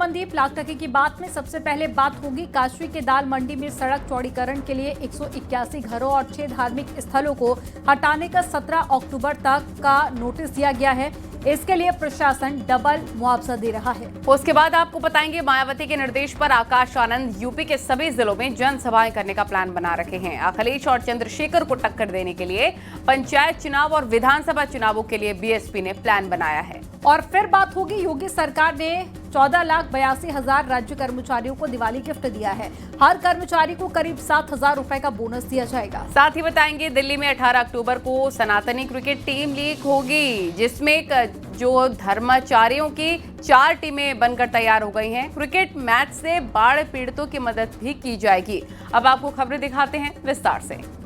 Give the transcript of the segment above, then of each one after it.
मनदीप, लाख टके की बात में सबसे पहले बात होगी काशवी के दाल मंडी में सड़क चौड़ीकरण के लिए 181 घरों और 6 धार्मिक स्थलों को हटाने का 17 अक्टूबर तक का नोटिस दिया गया है। इसके लिए प्रशासन डबल मुआवजा दे रहा है। उसके बाद आपको बताएंगे, मायावती के निर्देश पर आकाश आनंद यूपी के सभी जिलों में जनसभाएं करने का प्लान बना रखे हैं। अखिलेश और चंद्रशेखर को टक्कर देने के लिए पंचायत चुनाव और विधानसभा चुनावों के लिए बीएसपी ने प्लान बनाया है। और फिर बात होगी, योगी सरकार ने 14,82,000 राज्य कर्मचारियों को दिवाली गिफ्ट दिया है। हर कर्मचारी को करीब 7,000 रुपए का बोनस दिया जाएगा। साथ ही बताएंगे, दिल्ली में 18 अक्टूबर को सनातनी क्रिकेट टीम लीग होगी, जिसमें जो धर्माचार्यों की 4 टीमें बनकर तैयार हो गई हैं। क्रिकेट मैच से बाढ़ पीड़ितों की मदद भी की जाएगी। अब आपको खबरें दिखाते हैं विस्तार से।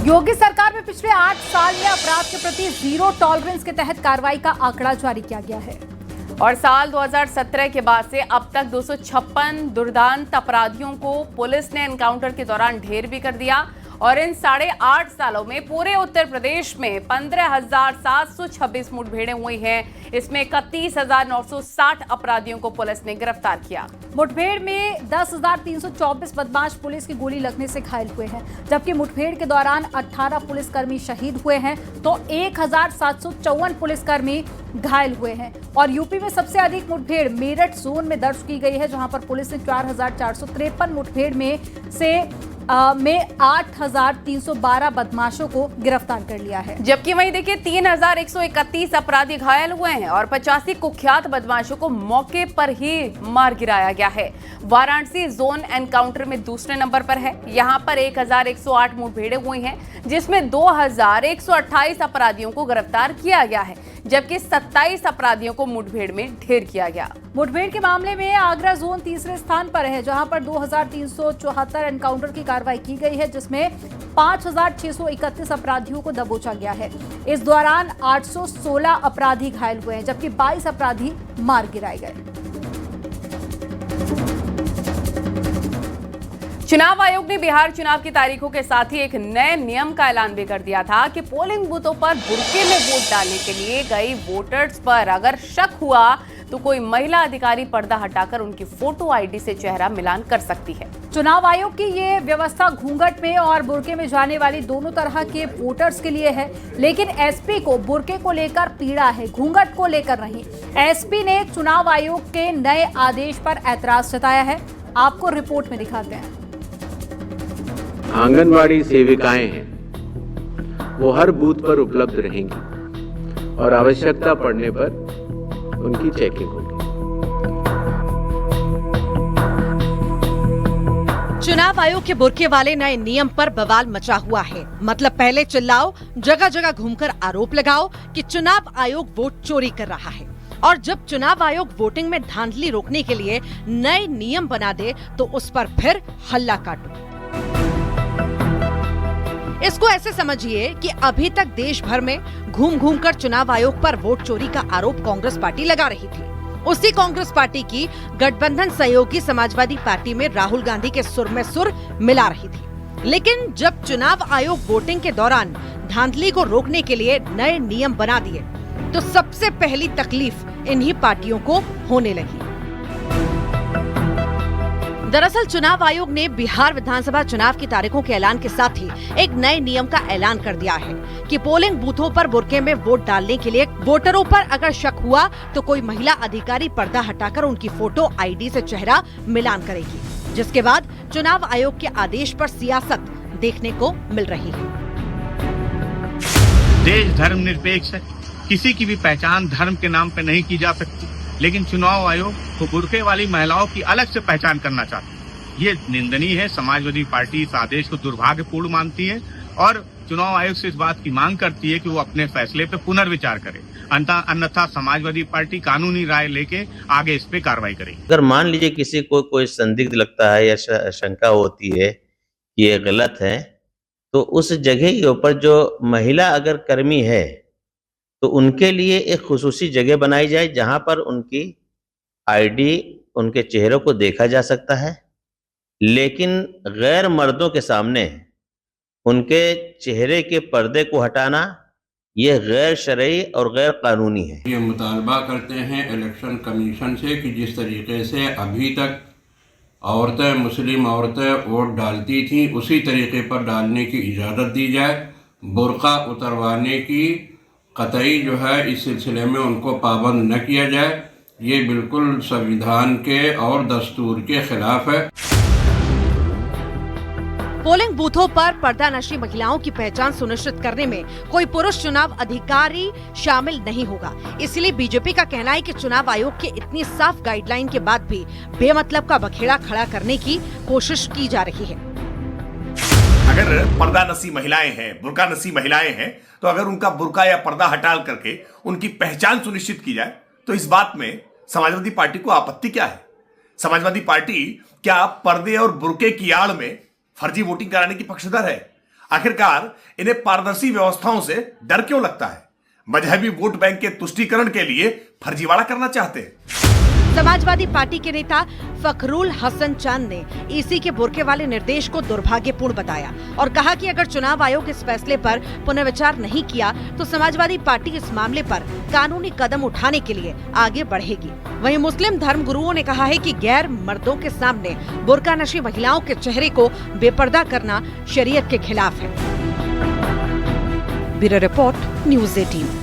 योगी सरकार में पिछले 8 साल में अपराध के प्रति जीरो टॉलरेंस के तहत कार्रवाई का आंकड़ा जारी किया गया है। और साल 2017 के बाद से अब तक 256 दुर्दांत अपराधियों को पुलिस ने एनकाउंटर के दौरान ढेर भी कर दिया। और इन 8.5 सालों में पूरे उत्तर प्रदेश में 15,726 मुठभेड़ें हुई हैं। इसमें 31,960 अपराधियों को पुलिस ने गिरफ्तार किया। मुठभेड़ में 10,324 बदमाश पुलिस की गोली लगने से घायल हुए हैं, जबकि मुठभेड़ के दौरान 18 पुलिसकर्मी शहीद हुए हैं तो 1,754 पुलिसकर्मी घायल हुए हैं। और यूपी में सबसे अधिक मुठभेड़ मेरठ जोन में दर्ज की गई है, जहां पर पुलिस ने 4,453 मुठभेड़ में 8,312 बदमाशों को गिरफ्तार कर लिया है। जबकि वहीं देखिए 3,131 अपराधी घायल हुए हैं और 85 कुख्यात बदमाशों को मौके पर ही मार गिराया गया है। वाराणसी जोन एनकाउंटर में दूसरे नंबर पर है। यहां पर 1,108 मुठभेड़ें हुई हैं, जिसमें 2,128 अपराधियों को गिरफ्तार किया गया है, जबकि 27 अपराधियों को मुठभेड़ में ढेर किया गया। मुठभेड़ के मामले में आगरा जोन तीसरे स्थान पर है, जहां पर 2,374 एनकाउंटर की कार्रवाई की गई है, जिसमें 5,631 अपराधियों को दबोचा गया है। इस दौरान 816 अपराधी घायल हुए हैं, जबकि 22 अपराधी मार गिराए गए। चुनाव आयोग ने बिहार चुनाव की तारीखों के साथ ही एक नए नियम का ऐलान भी कर दिया था कि पोलिंग बूथों पर बुर्के में वोट डालने के लिए गई वोटर्स पर अगर शक हुआ तो कोई महिला अधिकारी पर्दा हटाकर उनकी फोटो आईडी से चेहरा मिलान कर सकती है। चुनाव आयोग की ये व्यवस्था घूंघट में और बुर्के में जाने वाली दोनों तरह के वोटर्स के लिए है, लेकिन एसपी को बुर्के को लेकर पीड़ा है, घूंघट को लेकर नहीं। एसपी ने चुनाव आयोग के नए आदेश पर ऐतराज जताया है। आपको रिपोर्ट में दिखाते हैं। आंगनबाड़ी सेविकाएं हैं, वो हर बूथ पर उपलब्ध रहेंगी और आवश्यकता पड़ने पर उनकी चेकिंग होगी। चुनाव आयोग के बुर्के वाले नए नियम पर बवाल मचा हुआ है। मतलब पहले चिल्लाओ, जगह जगह घूमकर आरोप लगाओ कि चुनाव आयोग वोट चोरी कर रहा है, और जब चुनाव आयोग वोटिंग में धांधली रोकने के लिए नए नियम बना दे तो उस पर फिर हल्ला काटो। इसको ऐसे समझिए कि अभी तक देश भर में घूम घूम कर चुनाव आयोग पर वोट चोरी का आरोप कांग्रेस पार्टी लगा रही थी। उसी कांग्रेस पार्टी की गठबंधन सहयोगी समाजवादी पार्टी में राहुल गांधी के सुर में सुर मिला रही थी। लेकिन जब चुनाव आयोग वोटिंग के दौरान धांधली को रोकने के लिए नए नियम बना दिए तो सबसे पहली तकलीफ इन्हीं पार्टियों को होने लगी। दरअसल चुनाव आयोग ने बिहार विधानसभा चुनाव की तारीखों के ऐलान के साथ ही एक नए नियम का ऐलान कर दिया है कि पोलिंग बूथों पर बुर्के में वोट डालने के लिए वोटरों पर अगर शक हुआ तो कोई महिला अधिकारी पर्दा हटाकर उनकी फोटो आईडी से चेहरा मिलान करेगी, जिसके बाद चुनाव आयोग के आदेश पर सियासत देखने को मिल रही है। देश धर्मनिरपेक्ष है, किसी की भी पहचान धर्म के नाम पे नहीं की जा सकती, लेकिन चुनाव आयोग को बुर्के वाली महिलाओं की अलग से पहचान करना चाहती है। ये निंदनीय है। समाजवादी पार्टी इस आदेश को दुर्भाग्यपूर्ण मानती है और चुनाव आयोग से इस बात की मांग करती है कि वो अपने फैसले पे पुनर्विचार करे, अन्यथा समाजवादी पार्टी कानूनी राय लेके आगे इस पे कार्रवाई करेगी। अगर मान लीजिए किसी को कोई संदिग्ध लगता है या शंका होती है कि ये गलत है, तो उस जगह के ऊपर जो महिला अगर कर्मी है तो उनके लिए एक खुसूसी जगह बनाई जाए जहां पर उनकी आईडी, उनके चेहरों को देखा जा सकता है, लेकिन गैर मर्दों के सामने उनके चेहरे के पर्दे को हटाना ये गैर शरई और गैर कानूनी है। ये मुतालबा करते हैं इलेक्शन कमीशन से कि जिस तरीके से अभी तक औरतें, मुस्लिम औरतें वोट डालती थीं, उसी तरीके पर डालने की इजाज़त दी जाए। बुर्का उतरवाने की कतई जो है इस सिलसिले में उनको पाबंद न किया जाए। ये बिल्कुल संविधान के और दस्तूर के खिलाफ है। पोलिंग बूथों पर पर्दानशी महिलाओं की पहचान सुनिश्चित करने में कोई पुरुष चुनाव अधिकारी शामिल नहीं होगा। इसलिए बीजेपी का कहना है कि चुनाव आयोग के इतनी साफ गाइडलाइन के बाद भी बेमतलब का बखेड़ा खड़ा करने की कोशिश की जा रही है। अगर पर्दानशी महिलाएं हैं, बुर्का नशी महिलाएं हैं, तो अगर उनका बुर्का या पर्दा हटा करके उनकी पहचान सुनिश्चित की जाए तो इस बात में समाजवादी पार्टी को आपत्ति क्या है? समाजवादी पार्टी क्या पर्दे और बुर्के की आड़ में फर्जी वोटिंग कराने की पक्षधर है? आखिरकार इन्हें पारदर्शी व्यवस्थाओं से डर क्यों लगता है? मजहबी वोट बैंक के तुष्टीकरण के लिए फर्जीवाड़ा करना चाहते हैं। समाजवादी पार्टी के नेता फखरुल हसन चांद ने ईसी के बुर्के वाले निर्देश को दुर्भाग्यपूर्ण बताया और कहा कि अगर चुनाव आयोग इस फैसले पर पुनर्विचार नहीं किया तो समाजवादी पार्टी इस मामले पर कानूनी कदम उठाने के लिए आगे बढ़ेगी। वहीं मुस्लिम धर्म गुरुओं ने कहा है कि गैर मर्दों के सामने बुर्का नशी महिलाओं के चेहरे को बेपर्दा करना शरीयत के खिलाफ है। Bureau report, news 18।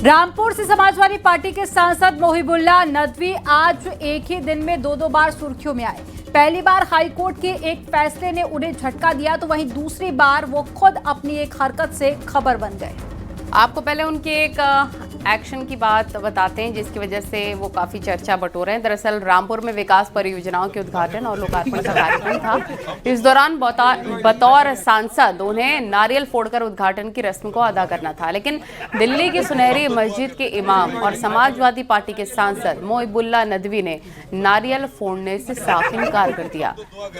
रामपुर से समाजवादी पार्टी के सांसद मोहिबुल्लाह नदवी आज एक ही दिन में दो बार सुर्खियों में आए। पहली बार हाईकोर्ट के एक फैसले ने उन्हें झटका दिया तो वहीं दूसरी बार वो खुद अपनी एक हरकत से खबर बन गए। आपको पहले उनके एक एक्शन की बात बताते हैं जिसकी वजह से वो काफ़ी चर्चा बटोर रहे हैं। दरअसल रामपुर में विकास परियोजनाओं के उद्घाटन और लोकार्पण का कार्यक्रम था। इस दौरान बतौर सांसद उन्हें नारियल फोड़कर उद्घाटन की रस्म को अदा करना था, लेकिन दिल्ली की सुनहरी मस्जिद के इमाम और समाजवादी पार्टी के सांसद मोहिबुल्लाह नदवी ने नारियल फोड़ने से साफ इनकार कर दिया।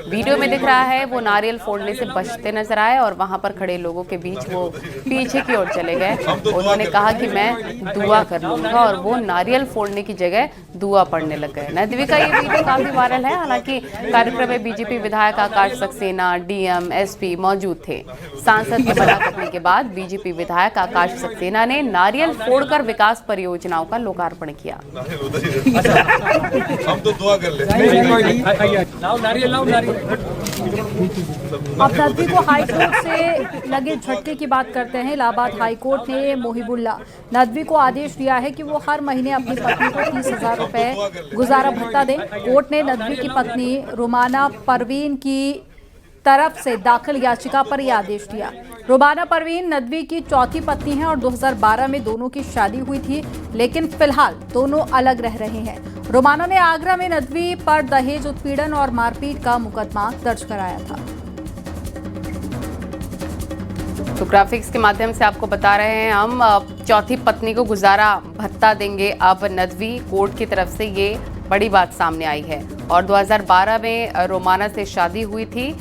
वीडियो में दिख रहा है वो नारियल फोड़ने से बचते नजर आए और वहां पर खड़े लोगों के बीच वो पीछे की ओर चले गए। उन्होंने कहा कि मैं दुआ कर लूंगा और वो नारियल फोड़ने की जगह दुआ पढ़ने लग गए। नदवी का ये वीडियो काफी वायरल है। हालांकि कार्यक्रम में बीजेपी विधायक आकाश सक्सेना, डीएम, एसपी मौजूद थे। सांसद के मना करने के बाद बीजेपी विधायक आकाश सक्सेना ने नारियल फोड़कर विकास परियोजनाओं का लोकार्पण किया। हम तो दुआ कर ले। अब नदवी को हाईकोर्ट से लगे झटके की बात करते हैं। इलाहाबाद हाईकोर्ट ने मोहिबुल्लाह नदवी को आदेश दिया है कि वो हर महीने अपनी पत्नी को 30,000 रुपए गुजारा भत्ता दें। कोर्ट ने नदवी की पत्नी रुमाना परवीन की तरफ से दाखिल याचिका पर यह आदेश दिया। रुमाना परवीन नदवी की चौथी पत्नी है और 2012 में दोनों की शादी हुई थी, लेकिन फिलहाल दोनों अलग रह रहे हैं। रुमाना ने आगरा में नदवी पर दहेज उत्पीड़न और मारपीट का मुकदमा दर्ज कराया था। तो ग्राफिक्स के माध्यम से आपको बता रहे हैं हम, चौथी पत्नी को गुजारा भत्ता देंगे अब नदवी। कोर्ट की तरफ से ये बड़ी बात सामने आई है। और 2012 में रोमाना से शादी हुई थी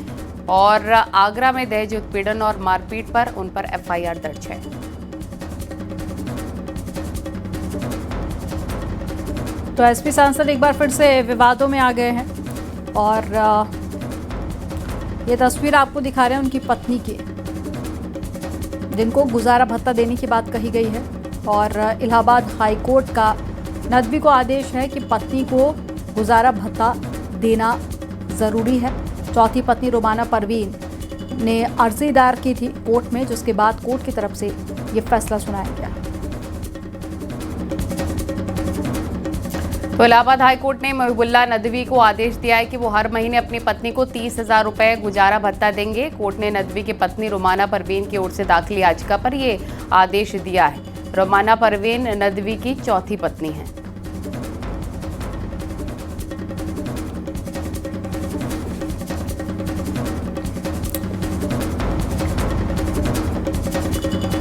और आगरा में दहेज उत्पीड़न और मारपीट पर उन पर एफआईआर दर्ज है। तो एसपी सांसद एक बार फिर से विवादों में आ गए हैं और ये तस्वीर आपको दिखा रहे हैं उनकी पत्नी की, जिनको गुजारा भत्ता देने की बात कही गई है। और इलाहाबाद हाईकोर्ट का नदवी को आदेश है कि पत्नी को गुजारा भत्ता देना ज़रूरी है। चौथी पत्नी रुमाना परवीन ने अर्जी दायर की थी कोर्ट में, जिसके बाद कोर्ट की तरफ से ये फैसला सुनाया गया। तो इलाहाबाद हाईकोर्ट ने मोहिबुल्लाह नदवी को आदेश दिया है कि वो हर महीने अपनी पत्नी को 30,000 रुपए गुजारा भत्ता देंगे। कोर्ट ने नदवी की पत्नी रुमाना परवीन की ओर से दाखिल याचिका पर ये आदेश दिया है। रुमाना परवीन नदवी की चौथी पत्नी है।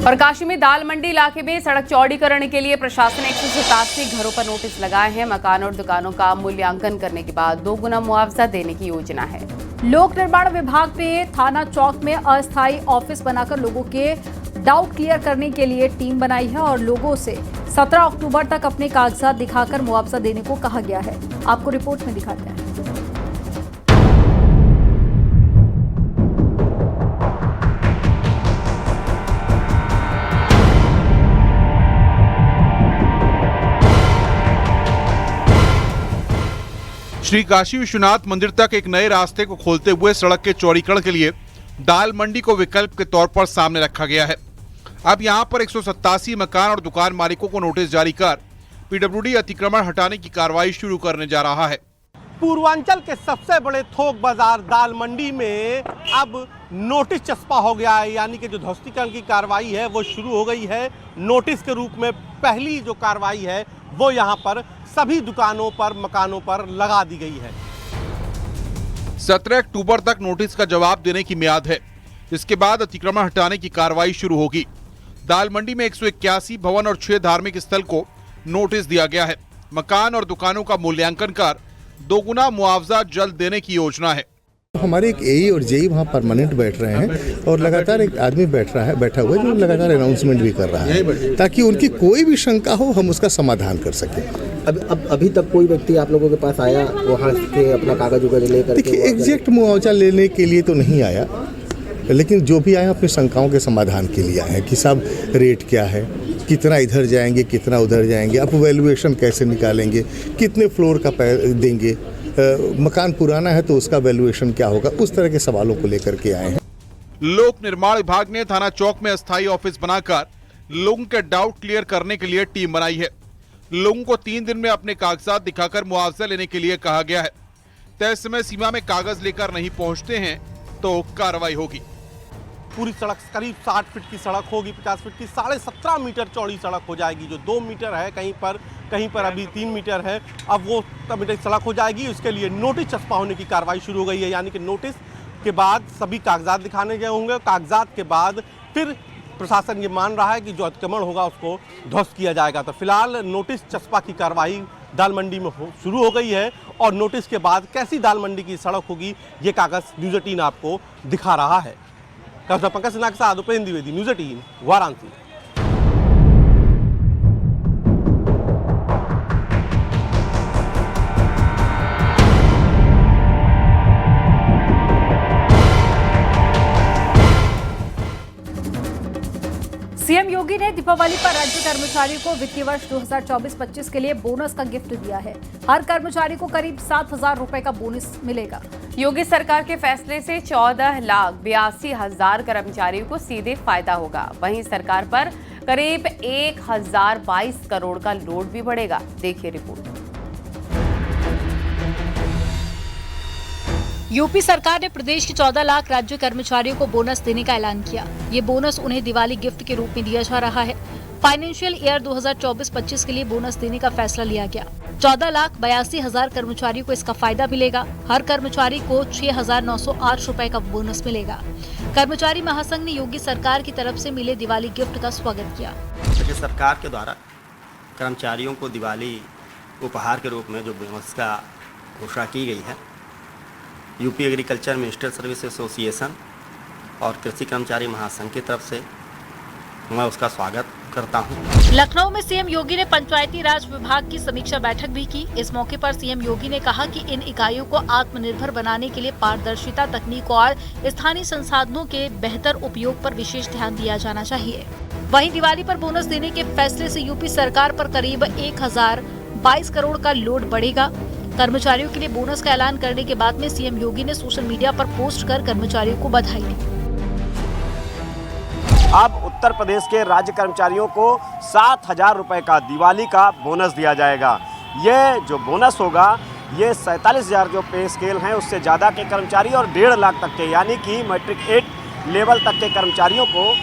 और काशी में दाल मंडी इलाके में सड़क चौड़ीकरण के लिए प्रशासन ने 187 घरों पर नोटिस लगाए हैं। मकान और दुकानों का मूल्यांकन करने के बाद 2 गुना मुआवजा देने की योजना है। लोक निर्माण विभाग ने थाना चौक में अस्थायी ऑफिस बनाकर लोगों के डाउट क्लियर करने के लिए टीम बनाई है और लोगों से 17 अक्टूबर तक अपने कागजात दिखाकर मुआवजा देने को कहा गया है। आपको रिपोर्ट में दिखाते हैं। श्री काशी विश्वनाथ मंदिर तक एक नए रास्ते को खोलते हुए सड़क के चौड़ीकरण के लिए दाल मंडी को विकल्प के तौर पर सामने रखा गया है। अब यहां पर 187 मकान और दुकान मालिकों को नोटिस जारी कर पीडब्ल्यूडी अतिक्रमण हटाने की कार्रवाई शुरू करने जा रहा है। पूर्वांचल के सबसे बड़े थोक बाजार दाल मंडी में अब नोटिस चस्पा हो गया है, यानी कि जो ध्वस्तीकरण की कार्रवाई है वो शुरू हो गई है। नोटिस के रूप में पहली जो कार्रवाई है वो यहाँ पर सभी दुकानों पर, मकानों पर लगा दी गई है। 17 अक्टूबर तक नोटिस का जवाब देने की मियाद है। इसके बाद अतिक्रमण हटाने की कार्रवाई शुरू होगी। दाल मंडी में 181 भवन और 6 धार्मिक स्थल को नोटिस दिया गया है। मकान और दुकानों का मूल्यांकन कर दोगुना मुआवजा जल्द देने की योजना है। हमारे एक एई और जेई वहाँ परमानेंट बैठ रहे हैं और लगातार एक आदमी बैठा हुआ है जो लगातार अनाउंसमेंट भी कर रहा है ताकि उनकी कोई भी शंका हो हम उसका समाधान कर सकें। अभी तक कोई व्यक्ति आप लोगों के पास आया वहाँ के अपना कागज उगज लेकर? देखिए, एग्जैक्ट मुआवजा लेने के लिए तो नहीं आया, लेकिन जो भी आए अपनी शंकाओं के समाधान के लिए आए कि साहब रेट क्या है, कितना इधर जाएंगे, कितना उधर जाएंगे, आप वैल्यूएशन कैसे निकालेंगे, कितने फ्लोर का देंगे, मकान पुराना है तो उसका वैल्यूएशन क्या होगा, उस तरह के सवालों को लेकर के आए हैं। लोक निर्माण विभाग ने थाना चौक में अस्थायी ऑफिस बनाकर लोगों के डाउट क्लियर करने के लिए टीम बनाई है। लोगों को 3 दिन में अपने कागजात दिखाकर मुआवजा लेने के लिए कहा गया है। तय समय सीमा में कागज लेकर नहीं पहुंचते हैं तो कार्रवाई होगी। पूरी सड़क करीब 60 फीट की सड़क होगी, 50 फीट की 17.5 मीटर चौड़ी सड़क हो जाएगी। जो 2 मीटर है कहीं पर अभी 3 मीटर है, अब वो मीटर की सड़क हो जाएगी। उसके लिए नोटिस चस्पा होने की कार्रवाई शुरू हो गई है, यानी कि नोटिस के बाद सभी कागजात दिखाने गए होंगे। कागजात के बाद फिर प्रशासन ये मान रहा है कि जो अतिक्रमण होगा उसको ध्वस्त किया जाएगा। तो फिलहाल नोटिस चस्पा की कार्रवाई दाल मंडी में शुरू हो गई है और नोटिस के बाद कैसी दाल मंडी की सड़क होगी ये कागज न्यूज़ 18 आपको दिखा रहा है। पंकज सिन्हा के साथ उपेंद्र द्विवेदी, न्यूज़ 18 वाराणसी। सीएम योगी ने दीपावली पर राज्य कर्मचारियों को वित्तीय वर्ष 2024-25 के लिए बोनस का गिफ्ट दिया है। हर कर्मचारी को करीब 7,000 रुपए का बोनस मिलेगा। योगी सरकार के फैसले से 14,82,000 कर्मचारियों को सीधे फायदा होगा। वहीं सरकार पर करीब 1,022 करोड़ का लोड भी बढ़ेगा। देखिए रिपोर्ट। यूपी सरकार ने प्रदेश के 14 लाख राज्य कर्मचारियों को बोनस देने का ऐलान किया। ये बोनस उन्हें दिवाली गिफ्ट के रूप में दिया जा रहा है। फाइनेंशियल ईयर 2024-25 के लिए बोनस देने का फैसला लिया गया। 14,82,000 कर्मचारियों को इसका फायदा मिलेगा। हर कर्मचारी को 6,908 रुपए का बोनस मिलेगा। कर्मचारी महासंघ ने योगी सरकार की तरफ से मिले दिवाली गिफ्ट का स्वागत किया। राज्य सरकार के द्वारा कर्मचारियों को दिवाली उपहार के रूप में जो बोनस का घोषणा की गई है, UP agriculture minister service association और कृषि कर्मचारी महासंघ की तरफ से मैं उसका स्वागत करता हूं। लखनऊ में सीएम योगी ने पंचायती राज विभाग की समीक्षा बैठक भी की। इस मौके पर सीएम योगी ने कहा कि इन इकाइयों को आत्मनिर्भर बनाने के लिए पारदर्शिता, तकनीक और स्थानीय संसाधनों के बेहतर उपयोग पर विशेष ध्यान दिया जाना चाहिए। वहीं दिवाली पर बोनस देने के फैसले से यूपी सरकार पर करीब 1,022 करोड़ का लोड बढ़ेगा। कर्मचारियों के लिए बोनस का ऐलान करने के बाद में सीएम योगी ने सोशल मीडिया पर पोस्ट कर कर्मचारियों को बधाई दी। अब उत्तर प्रदेश के राज्य कर्मचारियों को 7,000 रुपए का दिवाली का बोनस दिया जाएगा। ये जो बोनस होगा ये 47,000 जो पे स्केल हैं उससे ज़्यादा के कर्मचारी और 1.5 लाख तक के यानी कि मैट्रिक 8 लेवल तक के कर्मचारियों को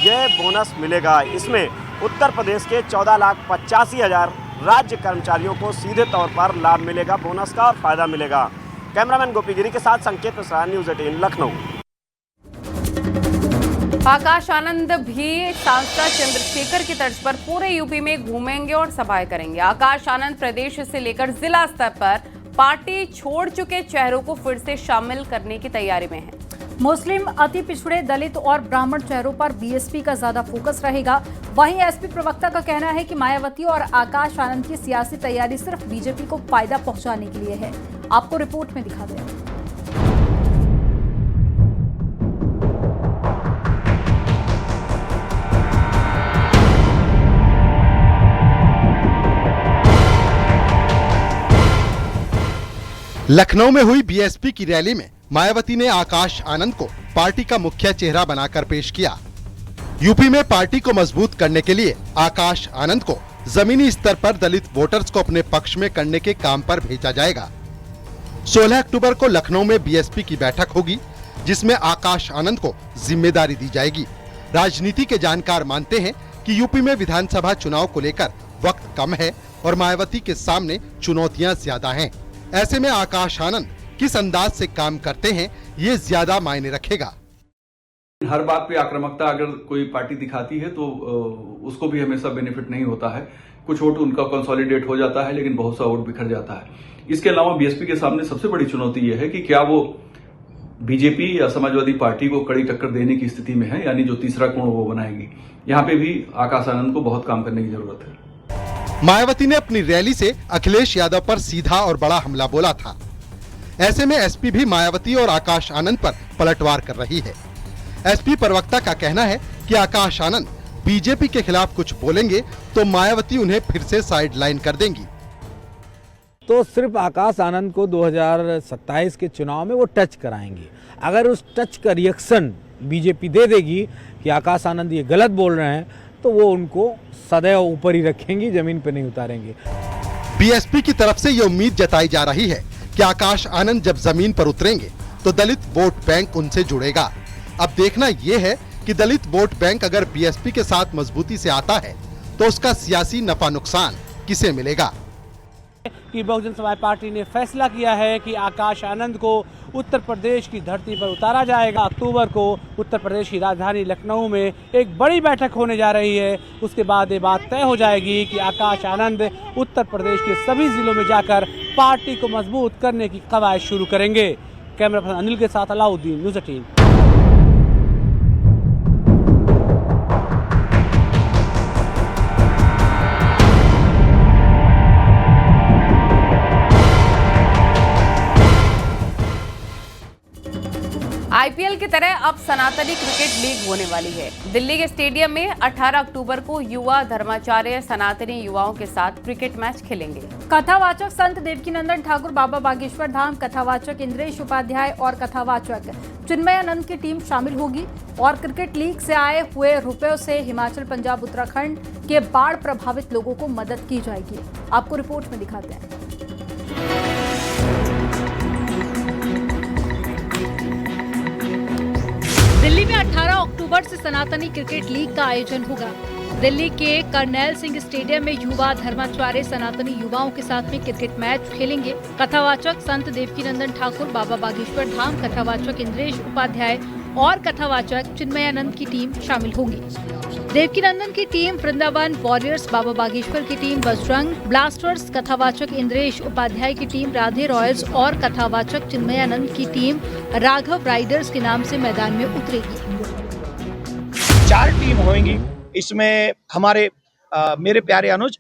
ये बोनस मिलेगा। इसमें उत्तर प्रदेश के 14,85,000 राज्य कर्मचारियों को सीधे तौर पर लाभ मिलेगा, बोनस का और फायदा मिलेगा। कैमरामैन गोपीगिरी के साथ संकेत मिश्रा, न्यूज़ 18 लखनऊ। आकाश आनंद भी सांसद चंद्रशेखर की तर्ज पर पूरे यूपी में घूमेंगे और सभाएं करेंगे। आकाश आनंद प्रदेश से लेकर जिला स्तर पर पार्टी छोड़ चुके चेहरों को फिर से शामिल करने की तैयारी में है। मुस्लिम, अति पिछड़े, दलित और ब्राह्मण चेहरों पर बीएसपी का ज्यादा फोकस रहेगा। वहीं एसपी प्रवक्ता का कहना है कि मायावती और आकाश आनंद की सियासी तैयारी सिर्फ बीजेपी को फायदा पहुंचाने के लिए है। आपको रिपोर्ट में दिखा दें। लखनऊ में हुई बीएसपी की रैली में मायावती ने आकाश आनंद को पार्टी का मुख्य चेहरा बनाकर पेश किया। यूपी में पार्टी को मजबूत करने के लिए आकाश आनंद को जमीनी स्तर पर दलित वोटर्स को अपने पक्ष में करने के काम पर भेजा जाएगा। 16 अक्टूबर को लखनऊ में बीएसपी की बैठक होगी, जिसमें आकाश आनंद को जिम्मेदारी दी जाएगी। राजनीति के जानकार मानते हैं कि यूपी में विधानसभा चुनाव को लेकर वक्त कम है और मायावती के सामने चुनौतियां ज्यादा हैं। ऐसे में आकाश आनंद किस अंदाज से काम करते हैं, ये ज्यादा मायने रखेगा। हर बात पे आक्रामकता अगर कोई पार्टी दिखाती है तो उसको भी हमेशा बेनिफिट नहीं होता है। कुछ वोट उनका कंसोलिडेट हो जाता है, लेकिन बहुत सा वोट बिखर जाता है। इसके अलावा बीएसपी के सामने सबसे बड़ी चुनौती यह है कि क्या वो बीजेपी या समाजवादी पार्टी को कड़ी टक्कर देने की स्थिति में है, यानी जो तीसरा कोण वो बनाएगी। यहाँ पे भी आकाश आनंद को बहुत काम करने की जरूरत है। मायावती ने अपनी रैली से अखिलेश यादव पर सीधा और बड़ा हमला बोला था। ऐसे में एसपी भी मायावती और आकाश आनंद पर पलटवार कर रही है। एसपी प्रवक्ता का कहना है कि आकाश आनंद बीजेपी के खिलाफ कुछ बोलेंगे तो मायावती उन्हें फिर से साइडलाइन कर देंगी। तो सिर्फ आकाश आनंद को 2027 के चुनाव में वो टच कराएंगे। अगर उस टच का रिएक्शन बीजेपी दे देगी कि आकाश आनंद ये गलत बोल रहे हैं, तो वो उनको सदैव ऊपर ही रखेंगी, जमीन पे नहीं उतारेंगे। बीएसपी की तरफ से ये उम्मीद जताई जा रही है कि आकाश आनंद जब जमीन पर उतरेंगे तो दलित वोट बैंक उनसे जुड़ेगा। अब देखना ये है कि दलित वोट बैंक अगर बीएसपी के साथ मजबूती से आता है तो उसका सियासी नफा नुकसान किसे मिलेगा। कि बहुजन समाज पार्टी ने फैसला किया है कि आकाश आनंद को उत्तर प्रदेश की धरती पर उतारा जाएगा। अक्टूबर को उत्तर प्रदेश की राजधानी लखनऊ में एक बड़ी बैठक होने जा रही है। उसके बाद ये बात तय हो जाएगी कि आकाश आनंद उत्तर प्रदेश के सभी जिलों में जाकर पार्टी को मजबूत करने की कवायद शुरू करेंगे। कैमरा पर्सन अनिल के साथ अलाउद्दीन, न्यूज़ 18। आईपीएल की तरह अब सनातनी क्रिकेट लीग होने वाली है। दिल्ली के स्टेडियम में 18 अक्टूबर को युवा धर्माचार्य सनातनी युवाओं के साथ क्रिकेट मैच खेलेंगे। कथावाचक संत देवकीनंदन ठाकुर बाबा बागेश्वर धाम, कथावाचक इंद्रेश उपाध्याय और कथावाचक चिन्मयानंद की टीम शामिल होगी और क्रिकेट लीग से आए हुए रुपयों से हिमाचल, पंजाब, उत्तराखंड के बाढ़ प्रभावित लोगों को मदद की जाएगी। आपको रिपोर्ट में दिखाते हैं। दिल्ली में 18 अक्टूबर से सनातनी क्रिकेट लीग का आयोजन होगा। दिल्ली के करनैल सिंह स्टेडियम में युवा धर्माचार्य सनातनी युवाओं के साथ में क्रिकेट मैच खेलेंगे। कथावाचक संत देवकीनंदन ठाकुर बाबा बागेश्वर धाम, कथावाचक इंद्रेश उपाध्याय और कथावाचक चिन्मयानंद की टीम शामिल होंगी। देवकीनंदन की टीम वृंदावन वॉरियर्स, बाबा बागेश्वर की टीम बजरंग ब्लास्टर्स, कथावाचक इंद्रेश उपाध्याय की टीम राधे रॉयल्स और कथावाचक चिन्मयानंद की टीम राघव राइडर्स के नाम से मैदान में उतरेगी। 4 टीम होंगी। इसमें हमारे मेरे प्यारे अनुज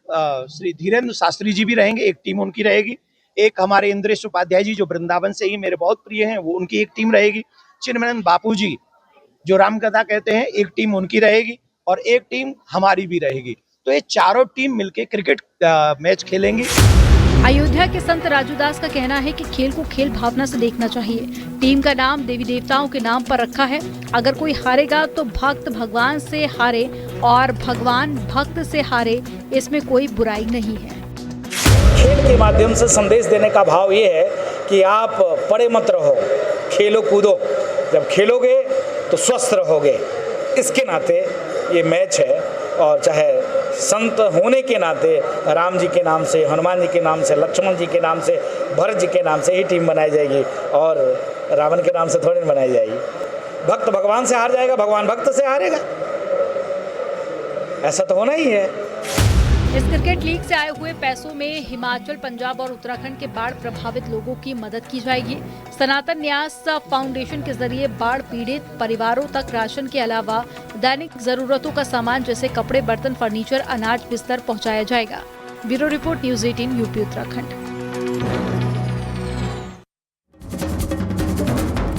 श्री धीरेन्द्र शास्त्री जी भी रहेंगे, एक टीम उनकी रहेगी। एक हमारे इंद्रेश उपाध्याय जी जो वृंदावन से ही मेरे बहुत प्रिय हैं, वो उनकी एक टीम रहेगी। चिन्मयानंद बापू जी जो रामकथा कहते हैं, एक टीम उनकी रहेगी और एक टीम हमारी भी रहेगी। तो ये चारों टीम मिलके क्रिकेट मैच खेलेंगी। अयोध्या के संत राजूदास का कहना है कि खेल को खेल भावना से देखना चाहिए। टीम का नाम देवी देवताओं के नाम पर रखा है। अगर कोई हारेगा तो भक्त भगवान से हारे और भगवान भक्त से हारे, इसमें कोई बुराई नहीं है। खेल के माध्यम से संदेश देने का भाव ये है कि आप पड़े मत रहो, खेलो कूदो। जब खेलोगे तो स्वस्थ रहोगे। इसके नाते ये मैच है और चाहे संत होने के नाते राम जी के नाम से, हनुमान जी के नाम से, लक्ष्मण जी के नाम से, भरत जी के नाम से ही टीम बनाई जाएगी और रावण के नाम से थोड़ी नहीं बनाई जाएगी। भक्त भगवान से हार जाएगा, भगवान भक्त से हारेगा, ऐसा तो होना ही है। इस क्रिकेट लीग से आए हुए पैसों में हिमाचल, पंजाब और उत्तराखंड के बाढ़ प्रभावित लोगों की मदद की जाएगी। सनातन न्यास फाउंडेशन के जरिए बाढ़ पीड़ित परिवारों तक राशन के अलावा दैनिक जरूरतों का सामान जैसे कपड़े, बर्तन, फर्नीचर, अनाज, बिस्तर पहुंचाया जाएगा। Bureau report, news 18 UP Uttarakhand.